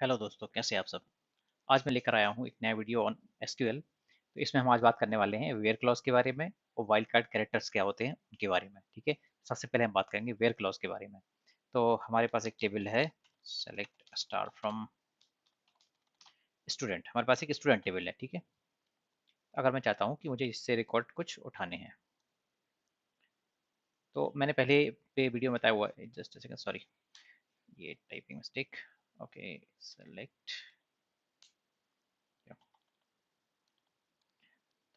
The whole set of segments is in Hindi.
हेलो दोस्तों, कैसे हैं आप सब। आज मैं लेकर आया हूँ एक नया वीडियो ऑन एसक्यूएल। तो इसमें हम आज बात करने वाले हैं वेयर क्लॉज के बारे में और वाइल्ड कार्ड कैरेक्टर्स क्या होते हैं उनके बारे में। ठीक है, सबसे पहले हम बात करेंगे वेयर क्लॉज के बारे में। तो हमारे पास एक टेबल है, सेलेक्ट स्टार फ्रॉम स्टूडेंट। हमारे पास एक स्टूडेंट टेबल है। ठीक है, अगर मैं चाहता हूँ कि मुझे इससे रिकॉर्ड कुछ उठाने हैं, तो मैंने पहले पे वीडियो में बताया हुआ है। जस्ट सेकंड, सॉरी, ये टाइपिंग मिस्टेक। Okay, select.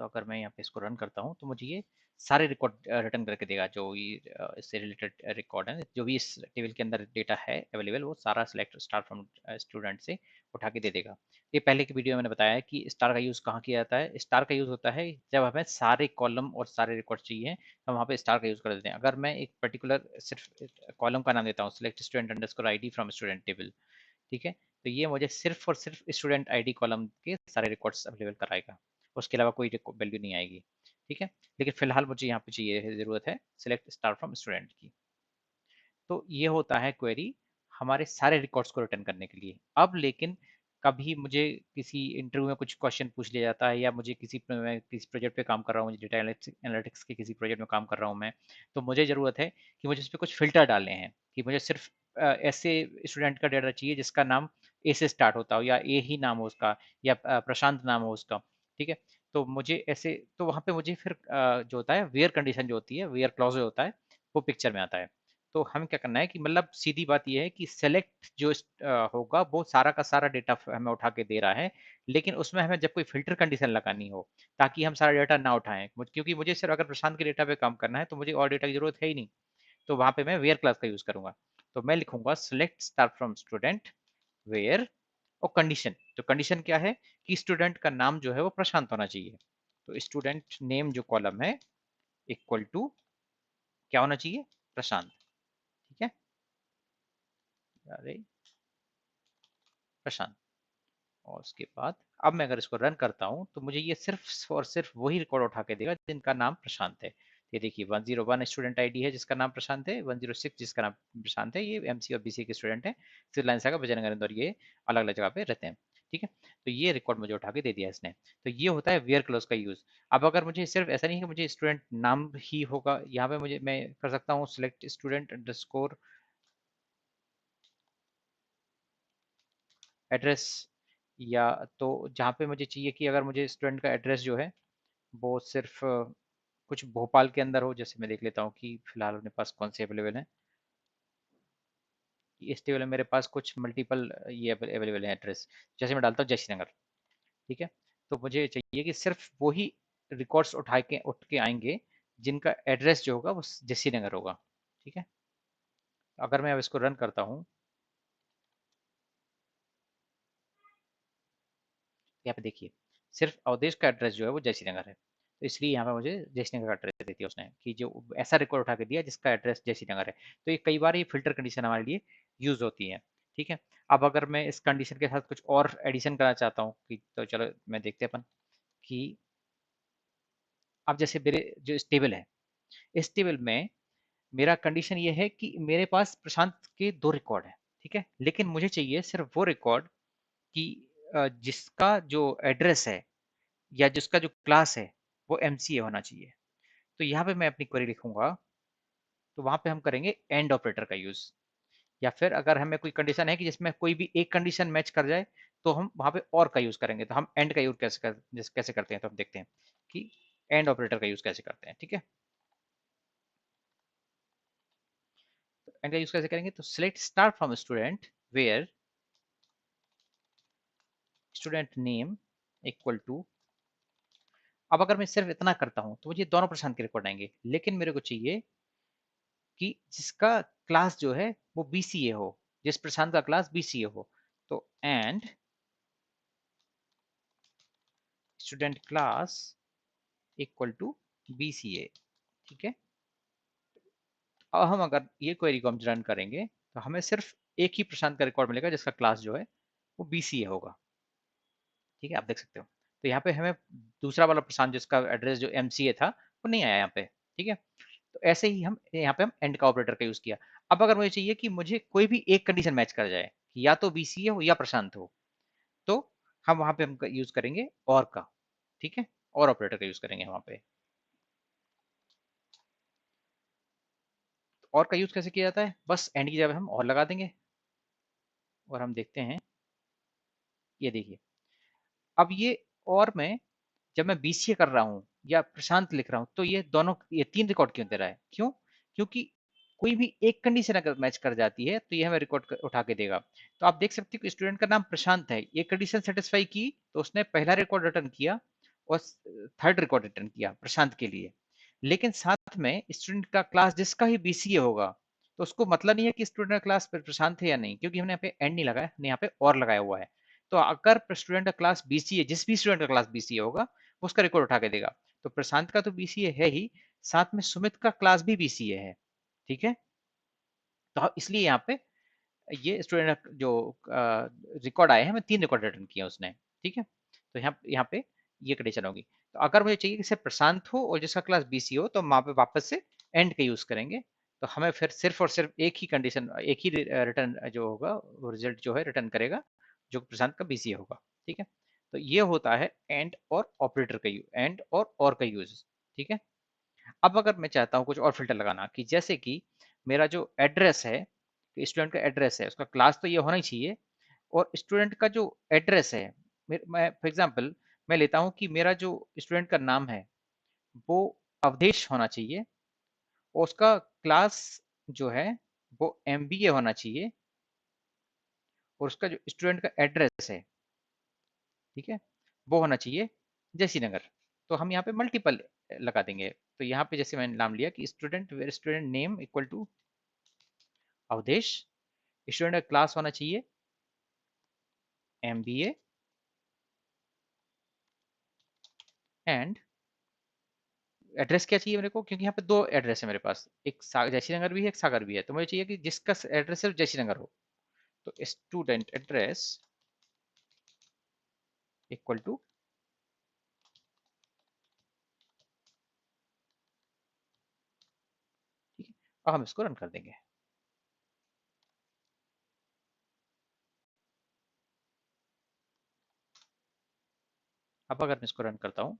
तो अगर मैं यहाँ पे इसको रन करता हूँ तो मुझे ये सारे रिकॉर्ड रिटर्न करके देगा, जो ये इससे रिलेटेड रिकॉर्ड है, जो भी इस टेबल के अंदर डेटा है अवेलेबल, वो सारा सिलेक्ट स्टार फ्रॉम स्टूडेंट से उठा के दे देगा। ये पहले की वीडियो में मैंने बताया है कि स्टार का यूज़ कहाँ किया जाता है। स्टार का यूज़ होता है जब हमें सारे कॉलम और सारे रिकॉर्ड चाहिए, तो वहाँ पे स्टार का यूज़ कर देते हैं। अगर मैं एक पर्टिकुलर सिर्फ कॉलम का नाम देता हूँ, select student underscore ID from student table, ठीक है, तो ये मुझे सिर्फ और सिर्फ स्टूडेंट आईडी कॉलम के सारे रिकॉर्ड्स अवेलेबल कराएगा, उसके अलावा कोई वैल्यू नहीं आएगी। ठीक है, लेकिन फिलहाल मुझे यहाँ पे चाहिए, ज़रूरत है सिलेक्ट स्टार फ्रॉम स्टूडेंट की। तो ये होता है क्वेरी हमारे सारे रिकॉर्ड्स को रिटर्न करने के लिए। अब लेकिन कभी मुझे किसी इंटरव्यू में कुछ क्वेश्चन पूछ लिया जाता है, या मुझे मैं किसी प्रोजेक्ट पे काम कर रहा हूँ, मुझे डेटा एनालिटिक्स के किसी प्रोजेक्ट में काम कर रहा हूँ मैं, तो मुझे ज़रूरत है कि मुझे उस पर कुछ फिल्टर डालने हैं, कि मुझे सिर्फ ऐसे स्टूडेंट का डेटा चाहिए जिसका नाम ए से स्टार्ट होता हो, या ए ही नाम हो उसका, या प्रशांत नाम हो उसका। ठीक है, तो मुझे ऐसे, तो वहाँ पे मुझे फिर जो होता है वेयर कंडीशन जो होती है, वेयर क्लॉज जो होता है, वो पिक्चर में आता है। तो हमें क्या करना है कि मतलब सीधी बात ये है कि सेलेक्ट जो होगा वो सारा का सारा डेटा हमें उठा के दे रहा है, लेकिन उसमें हमें जब कोई फिल्टर कंडीशन लगानी हो, ताकि हम सारा डेटा ना उठाएं, क्योंकि मुझे सिर्फ अगर प्रशांत के डेटा पे काम करना है तो मुझे और डेटा की जरूरत है ही नहीं। तो वहां पे मैं वेयर क्लास का यूज करूंगा। तो मैं लिखूंगा select star from student where, और कंडीशन, तो कंडीशन क्या है कि स्टूडेंट का नाम जो है वो प्रशांत होना चाहिए। तो स्टूडेंट नेम जो कॉलम है इक्वल टू क्या होना चाहिए, प्रशांत। ठीक है, अरे प्रशांत। और उसके बाद अब मैं अगर इसको रन करता हूँ तो मुझे ये सिर्फ और सिर्फ वही रिकॉर्ड उठा के देगा जिनका नाम प्रशांत है। ये देखिए 101 स्टूडेंट आईडी है जिसका नाम प्रशांत है, 106 जिसका नाम प्रशांत है, ये एमसी और बीसी के स्टूडेंट है, सिविल लाइन का विजयनगर इंदौर, ये अलग अलग जगह पे रहते हैं। ठीक है, तो ये रिकॉर्ड मुझे उठा के दे दिया इसने। तो ये होता है वेयर क्लोज का यूज। अब अगर मुझे सिर्फ ऐसा नहीं है कि मुझे स्टूडेंट नाम ही होगा, यहाँ पे मुझे मैं कर सकता हूँ सिलेक्ट स्टूडेंट अंडरस्कोर एड्रेस, या तो जहाँ पे मुझे चाहिए कि अगर मुझे स्टूडेंट का एड्रेस जो है वो सिर्फ कुछ भोपाल के अंदर हो, जैसे मैं देख लेता हूँ कि फिलहाल अपने पास कौन से अवेलेबल हैं। इस टेबल में मेरे पास कुछ मल्टीपल ये अवेलेबल है एड्रेस, जैसे मैं डालता हूँ जयश्री नगर। ठीक है, तो मुझे चाहिए कि सिर्फ वही रिकॉर्ड्स उठ के आएंगे जिनका एड्रेस जो होगा वो जयश्री नगर होगा। ठीक है, अगर मैं अब इसको रन करता हूँ, यहाँ पे देखिए सिर्फ अवधेश का एड्रेस जो है वो जयश्री नगर है, तो इसलिए यहाँ पे मुझे जयश्री नगर का एड्रेस दे दिया उसने, कि जो ऐसा रिकॉर्ड उठा के दिया जिसका एड्रेस जयश्री नगर है। तो ये कई बार ये फिल्टर कंडीशन हमारे लिए यूज होती है। ठीक है, अब अगर मैं इस कंडीशन के साथ कुछ और एडिशन करना चाहता हूँ कि, तो चलो मैं देखते हैं अपन कि अब जैसे मेरे जो इस टेबल है, इस टेबल में मेरा कंडीशन ये है कि मेरे पास प्रशांत के 2 रिकॉर्ड है। ठीक है, लेकिन मुझे चाहिए सिर्फ वो रिकॉर्ड कि जिसका जो एड्रेस है या जिसका जो क्लास है वो एमसीए होना चाहिए। तो यहाँ पे मैं अपनी क्वेरी लिखूंगा, तो वहां पे हम करेंगे एंड ऑपरेटर का यूज, या फिर अगर हमें कोई कंडीशन है कि जिसमें कोई भी एक कंडीशन मैच कर जाए, तो हम वहां पे और का यूज करेंगे। तो हम एंड का यूज कैसे करते हैं, तो हम देखते हैं कि एंड ऑपरेटर का यूज कैसे करते हैं। ठीक है, तो एंड का यूज कैसे करेंगे, तो select star from student where student name equal to, अब अगर मैं सिर्फ इतना करता हूं तो मुझे दोनों प्रशांत के रिकॉर्ड आएंगे, लेकिन मेरे को चाहिए कि जिसका क्लास जो है वो बीसीए हो, जिस प्रशांत का क्लास बीसीए हो। तो and student class equal to BCA. ठीक है, अब हम अगर ये क्वेरी को हम रन करेंगे तो हमें सिर्फ एक ही प्रशांत का रिकॉर्ड मिलेगा जिसका क्लास जो है वो बीसीए होगा। ठीक है, आप देख सकते हो। तो यहाँ पे हमें दूसरा वाला प्रशांत जिसका एड्रेस जो एमसीए था वो नहीं आया यहाँ पे। ठीक है, तो ऐसे ही हम यहाँ पे हम एंड का ऑपरेटर का यूज किया। अब अगर मुझे चाहिए कि मुझे कोई भी एक कंडीशन मैच कर जाए, कि या तो बीसीए हो या प्रशांत हो, तो हम वहां पे हम यूज करेंगे और का, ठीक है, और ऑपरेटर का यूज करेंगे वहां पे। और का यूज कैसे किया जाता है, बस एंड की जगह हम और लगा देंगे और हम देखते हैं, ये देखिए अब ये और में जब मैं बीसीए कर रहा हूँ या प्रशांत लिख रहा हूँ तो ये दोनों, ये 3 रिकॉर्ड क्यों दे रहा है, क्यों, क्योंकि कोई भी एक कंडीशन अगर मैच कर जाती है तो ये हमें रिकॉर्ड उठा के देगा। तो आप देख सकते हो कि स्टूडेंट का नाम प्रशांत है, ये कंडीशन सेटिस्फाई की तो उसने पहला रिकॉर्ड रिटर्न किया और थर्ड रिकॉर्ड रिटर्न किया प्रशांत के लिए। लेकिन साथ में स्टूडेंट का क्लास जिसका ही बीसीए होगा तो उसको मतलब नहीं है कि स्टूडेंट का क्लास प्रशांत है या नहीं, क्योंकि हमने यहाँ पे एंड नहीं लगाया, हमने यहाँ पे और लगाया हुआ है। तो अगर स्टूडेंट का क्लास बीसीए, जिस भी स्टूडेंट का क्लास बीसीए होगा उसका रिकॉर्ड उठा के देगा। तो प्रशांत का तो बीसीए है ही, साथ में सुमित का क्लास भी बीसीए है, ठीक है। तो इसलिए यहाँ पे ये स्टूडेंट जो रिकॉर्ड आए हैं, मैं 3 रिकॉर्ड रिटर्न किए उसने, ठीक है। तो यहाँ पे ये कंडीशन होगी। तो अगर मुझे चाहिए कि सिर्फ प्रशांत हो और जिसका क्लास बीसी हो तो वहां पे वापस से एंड का यूज करेंगे। तो हमें फिर सिर्फ और सिर्फ एक ही कंडीशन, एक ही रिटर्न जो होगा वो रिजल्ट जो है रिटर्न करेगा जो प्रशांत का बीसी होगा, ठीक है। तो ये होता है एंड और ऑपरेटर का यूज, एंड और का यूज, ठीक है। अब अगर मैं चाहता हूँ कुछ और फिल्टर लगाना, कि जैसे कि मेरा जो एड्रेस है, स्टूडेंट का एड्रेस है, उसका क्लास तो ये होना ही चाहिए, और स्टूडेंट का जो एड्रेस है, मैं फॉर एग्जांपल मैं लेता हूँ कि मेरा जो स्टूडेंट का नाम है वो अवधेश होना चाहिए, और उसका क्लास जो है वो एमबीए होना चाहिए, और उसका जो स्टूडेंट का एड्रेस है, ठीक है, वो होना चाहिए जयसी नगर। तो हम यहाँ पे मल्टीपल लगा देंगे। तो यहाँ पे जैसे मैंने नाम लिया कि student, where student name equal to Awadhesh, student का क्लास होना चाहिए एमबीए, एंड एड्रेस क्या चाहिए मेरे को, क्योंकि यहाँ पे 2 एड्रेस है मेरे पास, एक जयश्री नगर भी है, एक सागर भी है, तो मुझे चाहिए कि जिसका एड्रेस सिर्फ जयश्री नगर हो। तो स्टूडेंट एड्रेस इक्वल टू, ठीक है, और हम इसको रन कर देंगे। अब अगर मैं इसको रन करता हूँ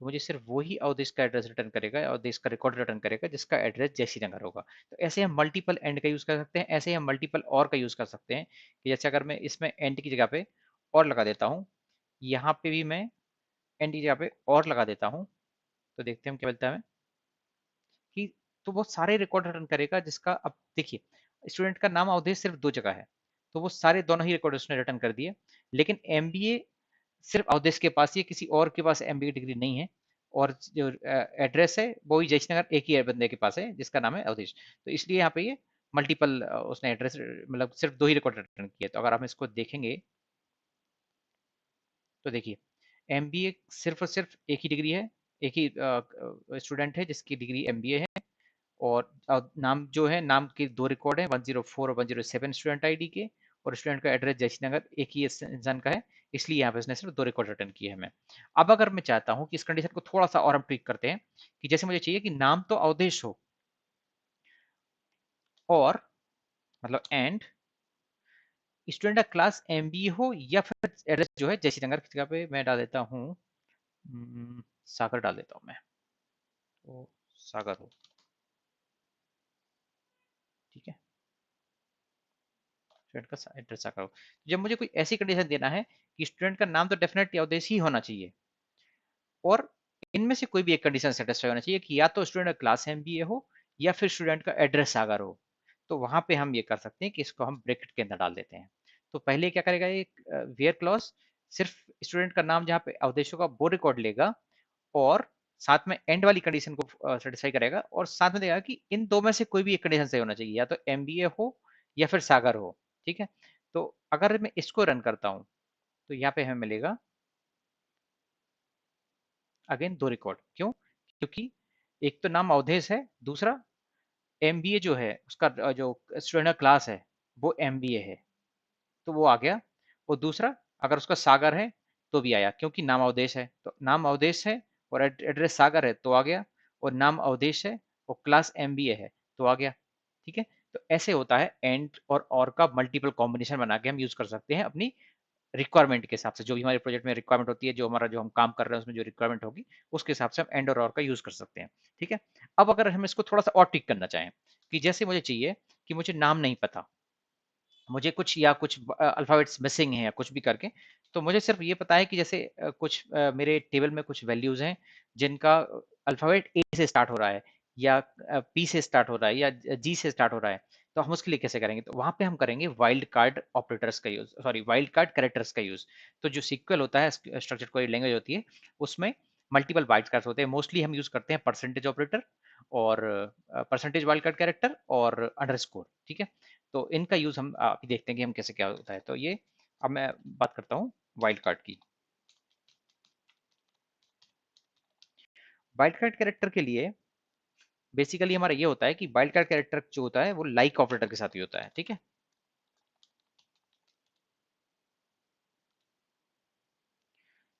तो मुझे सिर्फ वही अवधेश का एड्रेस रिटर्न करेगा, अवधेश का रिकॉर्ड रिटर्न करेगा जिसका एड्रेस जयश्री नगर होगा। तो ऐसे हम मल्टीपल एंड का यूज कर सकते हैं, ऐसे ही हम मल्टीपल और का यूज कर सकते हैं, कि जैसे अगर मैं इसमें एंड की जगह पे और लगा देता हूँ, यहाँ पे भी मैं एंड की जगह पे और लगा देता हूँ, तो देखते हैं हम क्या मिलता है कि, तो वो सारे रिकॉर्ड रिटर्न करेगा जिसका, अब देखिए स्टूडेंट का नाम अवधेश सिर्फ 2 जगह है, तो वो सारे दोनों ही रिकॉर्ड उसने रिटर्न कर दिए। लेकिन एमबीए सिर्फ अवधेश के पास ही है, किसी और के पास एमबीए डिग्री नहीं है, और जो एड्रेस है वो ही जयश्री एक ही बंदे के पास है जिसका नाम है अवधेश। तो इसलिए यहाँ पे ये मल्टीपल उसने एड्रेस, मतलब सिर्फ 2 ही रिकॉर्ड रिटर्न किए। तो अगर हम इसको देखेंगे तो देखिए एमबीए सिर्फ और सिर्फ एक ही डिग्री है, एक ही स्टूडेंट है जिसकी डिग्री एमबीए है, और नाम जो है, नाम के 2 रिकॉर्ड है, 104 और 107 स्टूडेंट आईडी के, और स्टूडेंट का एड्रेस जयश्री नगर एक ही इंसान का है, इसलिए यहाँ पे इसने सिर्फ 2 रिकॉर्ड रिटर्न किए हैं हमें। अब अगर मैं चाहता हूँ कि इस कंडीशन को थोड़ा सा और हम ट्विक करते हैं, कि जैसे मुझे चाहिए कि नाम तो अवधेश हो, और मतलब एंड स्टूडेंट का क्लास एमबीए हो, या फिर एड्रेस जो है जयश्री नगर की जगह पे मैं डाल देता हूँ, सागर डाल देता हूँ मैं, तो सागर हो, ठीक है, स्टूडेंट का एड्रेस सागर हो। जब मुझे कोई ऐसी कंडीशन देना है कि स्टूडेंट का नाम तो डेफिनेटली अवधेश ही होना चाहिए, और इनमें से कोई भी एक कंडीशन सेटिस्फाई होना चाहिए कि या तो स्टूडेंट का क्लास एमबीए हो या फिर स्टूडेंट का एड्रेस सागर हो। तो वहां पे हम ये कर सकते हैं कि इसको हम ब्रैकेट के अंदर डाल देते हैं। तो पहले क्या करेगा ये वेयर क्लॉज, सिर्फ स्टूडेंट का नाम जहाँ पे अवधेश होगा वो रिकॉर्ड लेगा, और साथ में एंड वाली कंडीशन को सेटिस्फाई करेगा, और साथ में देगा कि इन दो में से कोई भी एक कंडीशन सही होना चाहिए, या तो एमबीए हो या फिर सागर हो, ठीक है। तो अगर मैं इसको रन करता हूँ तो यहाँ पे हमें मिलेगा अगेन 2 रिकॉर्ड, क्यों, क्योंकि एक तो नाम अवधेश है, दूसरा एमबीए जो है उसका जो स्टूडेंट क्लास है वो एमबीए है, तो वो आ गया। और दूसरा अगर उसका सागर है तो भी आया, क्योंकि नाम अवधेश है, तो नाम अवधेश है और एड्रेस सागर है तो आ गया, और नाम अवधेश है और क्लास एमबीए है तो आ गया, ठीक है। तो ऐसे होता है एंड और का मल्टीपल कॉम्बिनेशन बना के हम यूज कर सकते हैं अपनी रिक्वायरमेंट के हिसाब से, जो भी हमारे प्रोजेक्ट में रिक्वायरमेंट होती है, जो हमारा जो हम काम कर रहे हैं उसमें जो रिक्वायरमेंट होगी उसके हिसाब से हम एंड और का यूज कर सकते हैं। ठीक है, अब अगर हम इसको थोड़ा सा और ट्विक करना चाहें कि जैसे मुझे चाहिए कि मुझे नाम नहीं पता, मुझे कुछ या कुछ अल्फाबेट्स मिसिंग है या कुछ भी करके, तो मुझे सिर्फ ये पता है कि जैसे कुछ मेरे टेबल में कुछ वैल्यूज हैं जिनका अल्फाबेट ए से स्टार्ट हो रहा है या पी से स्टार्ट हो रहा है या जी से स्टार्ट हो रहा है, तो हम उसके लिए कैसे करेंगे? तो वहां पे हम करेंगे वाइल्ड कार्ड ऑपरेटर्स का use, sorry wild card characters का यूज। तो जो सीक्वल होता है, स्ट्रक्चर क्वेरी लैंग्वेज होती है, उसमें मल्टीपल वाइल्ड कार्ड्स होते हैं। मोस्टली हम यूज करते हैं परसेंटेज ऑपरेटर और परसेंटेज वाइल्ड कार्ड कैरेक्टर और अंडरस्कोर। ठीक है, तो इनका यूज हम अभी देखते हैं कि हम कैसे क्या होता है। तो ये अब मैं बात करता हूँ वाइल्ड कार्ड की। वाइल्ड कार्ड कैरेक्टर के लिए बेसिकली हमारा ये होता है कि वाइल्ड कार्ड कैरेक्टर जो होता है वो लाइक ऑपरेटर के साथ ही होता है। ठीक है,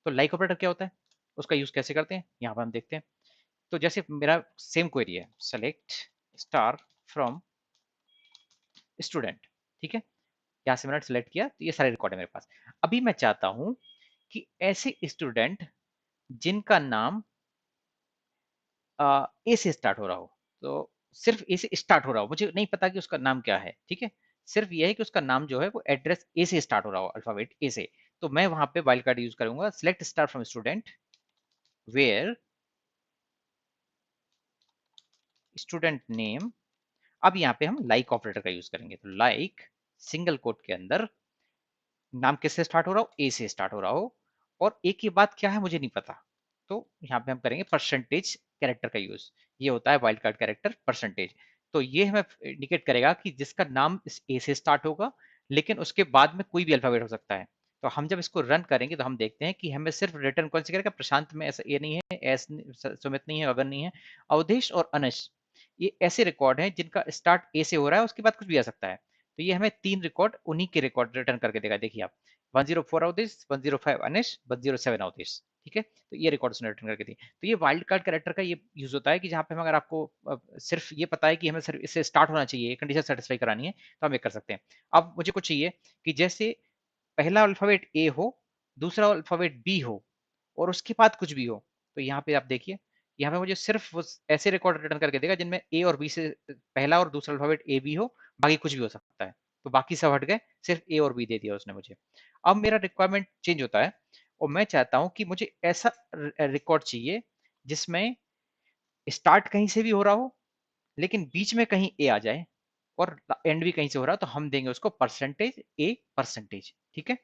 तो लाइक ऑपरेटर क्या होता है, उसका यूज कैसे करते हैं, यहाँ पर हम देखते हैं। तो जैसे मेरा सेम क्वेरी है, सेलेक्ट स्टार फ्रॉम स्टूडेंट। ठीक है, यहाँ से मैंने सेलेक्ट किया तो ये सारे रिकॉर्ड है मेरे पास। अभी मैं चाहता हूं कि ऐसे स्टूडेंट जिनका नाम ए से स्टार्ट हो रहा हो, तो सिर्फ ए से स्टार्ट हो रहा हो, मुझे नहीं पता कि उसका नाम क्या है। ठीक है, सिर्फ ये है कि उसका नाम जो है वो एड्रेस ए से स्टार्ट हो रहा हो, अल्फाबेट ए से। तो मैं वहां पे वाइल्ड कार्ड यूज करूंगा, select star from student where student name. अब यहाँ पे हम लाइक ऑपरेटर का यूज करेंगे, तो लाइक सिंगल कोट के अंदर नाम किससे स्टार्ट हो रहा हो, ए से स्टार्ट हो रहा हो, और ए की बात क्या है मुझे नहीं पता, तो यहाँ पे हम करेंगे परसेंटेज कैरेक्टर का यूज। ये होता है वाइल्ड कार्ड कैरेक्टर परसेंटेज। तो ये हमें इंडिकेट करेगा कि जिसका नाम इस ए से स्टार्ट होगा, लेकिन उसके बाद में कोई भी अल्फाबेट हो सकता है। तो हम जब इसको रन करेंगे तो हम देखते हैं कि हमें सिर्फ रिटर्न कौन सी करेगा, प्रशांत में ऐसा ए नहीं है, एस सुमित नहीं है, गगन नहीं है, अवधेश और अनश। ये ऐसे रिकॉर्ड हैं जिनका स्टार्ट ए से हो रहा है, उसके बाद कुछ भी आ सकता है। तो ये हमें 3 रिकॉर्ड, उन्हीं के रिकॉर्ड रिटर्न करके देगा। देखिए आप, 104 अवधेश, 105 अनिश, 107 अवधेश। ठीक है, तो ये रिकॉर्ड उसने रिटर्न करके दी। तो ये वाइल्ड कार्ड कैरेक्टर का ये यूज होता है कि जहाँ पे हम, अगर आपको सिर्फ ये पता है कि हमें सिर्फ इससे स्टार्ट होना चाहिए, कंडीशन सेटिस्फाई करानी है, तो हम ये कर सकते हैं। अब मुझे कुछ चाहिए कि जैसे पहला अल्फाबेट ए हो, दूसरा अल्फाबेट बी हो, और उसके बाद कुछ भी हो। तो यहाँ पे आप देखिए, यहाँ पे मुझे सिर्फ वो ऐसे रिकॉर्ड रिटर्न करके देगा जिनमें ए और बी से पहला और दूसरा अल्फाबेट ए बी हो, बाकी कुछ भी हो सकता है। तो बाकी सब हट गए, सिर्फ ए और बी दे दिया उसने मुझे। अब मेरा रिक्वायरमेंट चेंज होता है और मैं चाहता हूं कि मुझे ऐसा रिकॉर्ड चाहिए जिसमें स्टार्ट कहीं से भी हो रहा हो, लेकिन बीच में कहीं ए आ जाए, और एंड भी कहीं से हो रहा हो, तो हम देंगे उसको परसेंटेज ए परसेंटेज। ठीक है,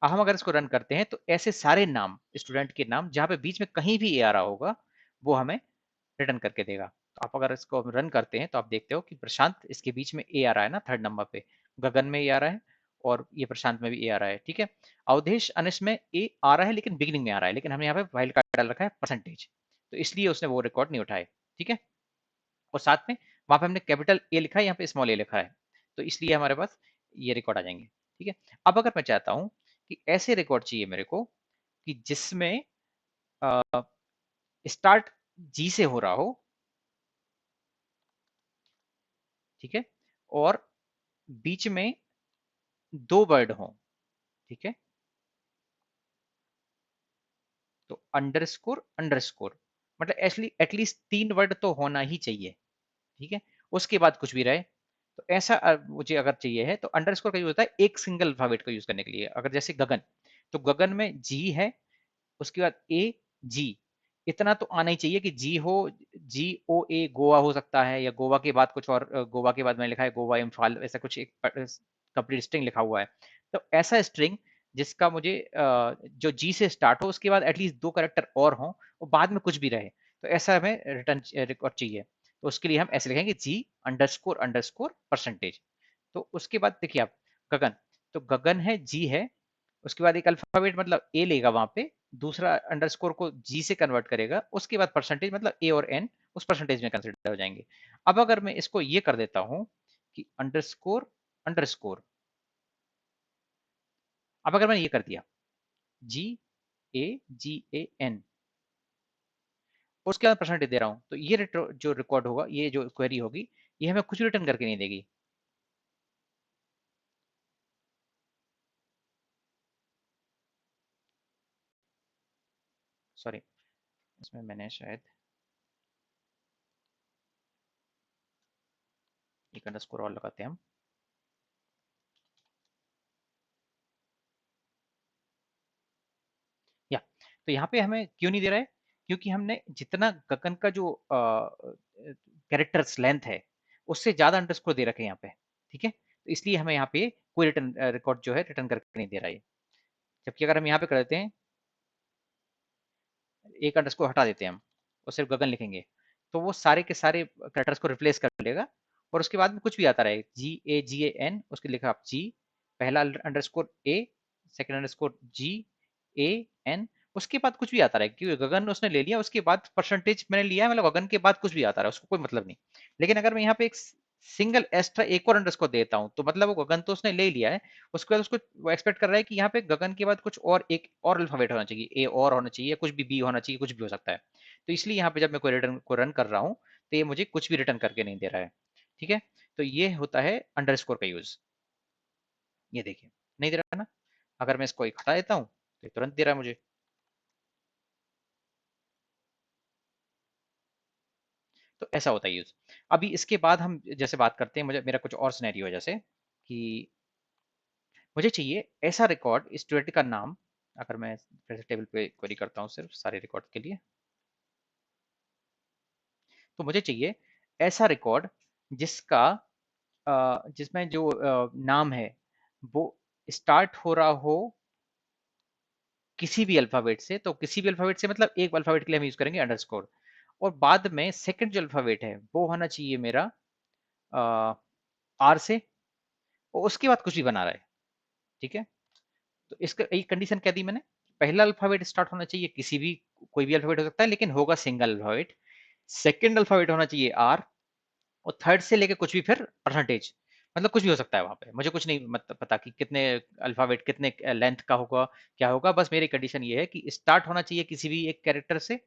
अब हम अगर इसको रन करते हैं तो ऐसे सारे नाम, स्टूडेंट के नाम जहां पे बीच में कहीं भी ए आ रहा होगा, वो हमें रिटर्न करके देगा। तो आप अगर इसको रन करते हैं तो आप देखते हो कि प्रशांत, इसके बीच में ए आ रहा है ना थर्ड नंबर पे, गगन में ए आ रहा है, और ये प्रशांत में भी ए आ रहा है। ठीक है, अवधेश अनिश में ए आ रहा है लेकिन बिगिनिंग में आ रहा है, लेकिन हमने यहाँ पे वाइल्ड कार्ड डाल रखा है परसेंटेज, तो इसलिए उसने वो रिकॉर्ड नहीं उठाए। ठीक है, और साथ में वहां पे हमने कैपिटल ए लिखा है, यहाँ पे स्मॉल ए लिखा है, तो इसलिए हमारे पास ये रिकॉर्ड आ जाएंगे। ठीक है, अब अगर मैं चाहता हूँ कि ऐसे रिकॉर्ड चाहिए मेरे को कि जिसमें स्टार्ट जी से हो रहा हो, ठीक है, और बीच में 2 वर्ड हों। ठीक है, तो अंडरस्कोर अंडरस्कोर, मतलब एटलीस्ट 3 वर्ड तो होना ही चाहिए। ठीक है, उसके बाद कुछ भी रहे, तो ऐसा मुझे अगर चाहिए है, तो अंडरस्कोर का यूज होता है एक सिंगल अल्फाबेट को यूज करने के लिए। अगर जैसे गगन, तो गगन में जी है, उसके बाद ए जी, इतना तो आना ही चाहिए कि जी हो, जी ओ ए गोवा हो सकता है, या गोवा के बाद कुछ और, गोवा के बाद मैंने लिखा है गोवा इम्फाल, ऐसा कुछ एक कंप्लीट स्ट्रिंग लिखा हुआ है। तो ऐसा स्ट्रिंग जिसका मुझे जो जी से स्टार्ट हो, उसके बाद एटलीस्ट 2 करेक्टर और हों, और बाद में कुछ भी रहे, तो ऐसा हमें रिटर्न रिकॉर्ड चाहिए। तो उसके लिए हम ऐसे लिखेंगे जी अंडरस्कोर अंडरस्कोर परसेंटेज। तो उसके बाद देखिए आप, गगन, तो गगन है जी है, उसके बाद एक अल्फाबेट मतलब ए लेगा वहां पे, दूसरा अंडरस्कोर को जी से कन्वर्ट करेगा, उसके बाद परसेंटेज मतलब ए और एन उस परसेंटेज में कंसिडर हो जाएंगे। अब अगर मैं इसको ये कर देता हूं कि अंडरस्कोर अंडरस्कोर, अब अगर मैंने ये कर दिया जी ए जी ए एन, उसके बाद परसेंटेज दे रहा हूं, तो ये जो रिकॉर्ड होगा, ये जो क्वेरी होगी, ये हमें कुछ रिटर्न करके नहीं देगी। सॉरी, इसमें मैंने शायद एक अंडरस्कोर और लगाते हैं हम। या तो यहाँ पे हमें क्यों नहीं दे रहा है, क्योंकि हमने जितना गगन का जो कैरेक्टर्स लेंथ है उससे ज्यादा अंडरस्कोर दे रखे हैं यहाँ पे, ठीक है, तो इसलिए हमें यहाँ पे कोई रिटर्न रिकॉर्ड जो है रिटर्न करके नहीं दे रहा है। जबकि अगर हम यहाँ पे कर देते हैं, एक अंडरस्कोर हटा देते हैं हम और सिर्फ गगन लिखेंगे, तो वो सारे के सारे कैरेक्टर्स को रिप्लेस कर लेगा और उसके बाद में कुछ भी आता रहे, GAGAN, उसके लिखा आप जी, पहला underscore A, second underscore GAN, उसके बाद कुछ भी आता रहे, क्योंकि गगन उसने ले लिया, उसके बाद परसेंटेज मैंने लिया है, मतलब गगन के बाद कुछ भी आता रहा है, उसको कोई मतलब नहीं। लेकिन अगर मैं यहाँ पे एक सिंगल एक्स्ट्रा एक और अंडरस्कोर देता हूँ, तो मतलब वो गगन तो उसने ले लिया है, उसके बाद उसको वो एक्सपेक्ट कर रहा है कि यहाँ पे गगन के बाद कुछ और एक और अल्फाबेट होना चाहिए, ए और होना चाहिए, कुछ भी बी होना चाहिए, कुछ भी हो सकता है। तो इसलिए यहाँ पे जब मैं कोई रिटर्न को रन कर रहा हूँ तो ये मुझे कुछ भी रिटर्न करके नहीं दे रहा है, ठीक है। तो ये होता है अंडरस्कोर का यूज। ये देखिए, नहीं दे रहा ना, अगर मैं इसको एक हटा देता हूँ तो ये तुरंत दे रहा है मुझे। तो ऐसा होता है यूज। अभी इसके बाद हम जैसे बात करते हैं, मुझे मेरा कुछ और सिनेरियो है, जैसे कि मुझे चाहिए ऐसा रिकॉर्ड स्टूडेंट का नाम, अगर मैं फिर से टेबल पे क्वेरी करता हूँ सिर्फ सारे रिकॉर्ड के लिए, तो मुझे चाहिए ऐसा रिकॉर्ड जिसका जिसमें जो नाम है वो स्टार्ट हो रहा हो किसी भी अल्फाबेट से, तो किसी भी अल्फाबेट से मतलब एक अल्फाबेट के लिए हम यूज करेंगे अंडरस्कोर, और बाद में सेकंड जो अल्फाबेट है वो होना चाहिए मेरा आर से, और उसके बाद कुछ भी बना रहा है, ठीक है। तो इसका एक कंडीशन क्या दी मैंने, पहला अल्फाबेट स्टार्ट होना चाहिए किसी भी, कोई भी अल्फाबेट हो सकता है लेकिन होगा सिंगल अल्फाबेट, सेकंड अल्फाबेट होना चाहिए आर, और थर्ड से लेके कुछ भी फिर परसेंटेज, मतलब कुछ भी हो सकता है वहां पे, मुझे कुछ नहीं मतलब पता कि कितने अल्फाबेट कितने लेंथ का होगा, क्या होगा, बस मेरी कंडीशन ये है कि स्टार्ट होना चाहिए किसी भी एक कैरेक्टर से,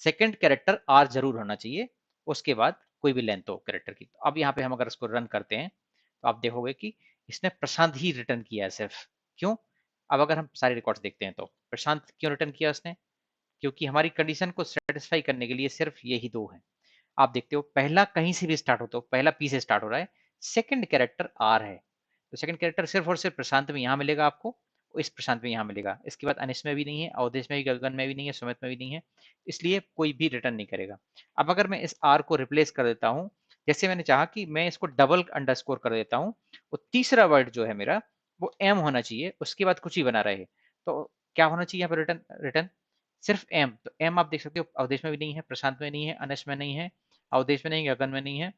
सेकंड कैरेक्टर आर जरूर होना चाहिए, उसके बाद कोई भी लेंथ हो कैरेक्टर की। तो अब यहाँ पे हम अगर इसको रन करते हैं तो आप देखोगे कि इसने प्रशांत ही रिटर्न किया है सिर्फ। क्यों? अब अगर हम सारे रिकॉर्ड्स देखते हैं तो प्रशांत क्यों रिटर्न किया उसने, क्योंकि हमारी कंडीशन को सेटिस्फाई करने के लिए सिर्फ यही दो है। आप देखते हो पहला कहीं से भी स्टार्ट हो, तो पहला पी से स्टार्ट हो रहा है, सेकंड कैरेक्टर आर है, तो सेकंड कैरेक्टर सिर्फ और सिर्फ प्रशांत में यहाँ मिलेगा आपको, और इस प्रशांत में यहाँ मिलेगा, इसके बाद अनिश में भी नहीं है, अवधेश में भी, गगन में भी नहीं है, सुमित में भी नहीं है, इसलिए कोई भी रिटर्न नहीं करेगा। अब अगर मैं इस आर को रिप्लेस कर देता हूँ, जैसे मैंने चाहा कि मैं इसको डबल अंडरस्कोर कर देता हूँ, और तीसरा वर्ड जो है मेरा वो एम होना चाहिए, उसके बाद कुछ ही बना रहे, तो क्या होना चाहिए यहाँ पर रिटर्न, रिटर्न सिर्फ एम। तो एम आप देख सकते हो अवधेश में भी नहीं है, प्रशांत में नहीं है, अनिश में नहीं है, अवधेश में नहीं, गगन में नहीं है,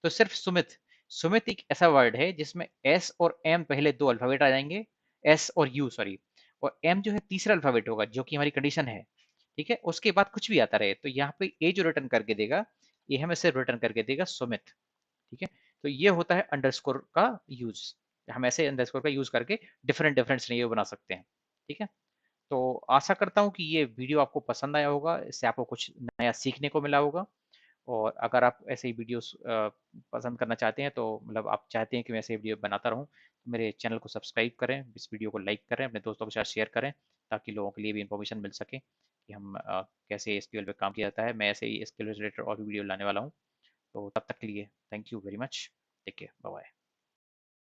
तो सिर्फ सुमित। सुमित एक ऐसा वर्ड है जिसमें एस और एम पहले दो अल्फाबेट आ जाएंगे, एस और यू सॉरी, और एम जो है तीसरा अल्फाबेट होगा जो कि हमारी कंडीशन है, ठीक है, उसके बाद कुछ भी आता रहे, तो यहाँ पे ए जो रिटर्न करके देगा ये हमें सिर्फ रिटर्न करके देगा सुमित, ठीक है। तो ये होता है अंडरस्कोर का यूज, हम ऐसे अंडरस्कोर का यूज करके डिफरेंट डिफरेंट सिनेरियो बना सकते हैं, ठीक है। तो आशा करता हूँ कि ये वीडियो आपको पसंद आया होगा, इससे आपको कुछ नया सीखने को मिला होगा, और अगर आप ऐसे ही वीडियोस पसंद करना चाहते हैं, तो मतलब आप चाहते हैं कि मैं ऐसे वीडियो बनाता रहूं, तो मेरे चैनल को सब्सक्राइब करें, इस वीडियो को लाइक करें, अपने दोस्तों के साथ शेयर करें, ताकि लोगों के लिए भी इन्फॉर्मेशन मिल सके कि हम कैसे एसक्यूएल पे काम किया जाता है। मैं ऐसे ही एसक्यूएल रिलेटेड और भी वीडियो लाने वाला हूँ। तो तब तक के लिए thank you very much, take care, bye bye.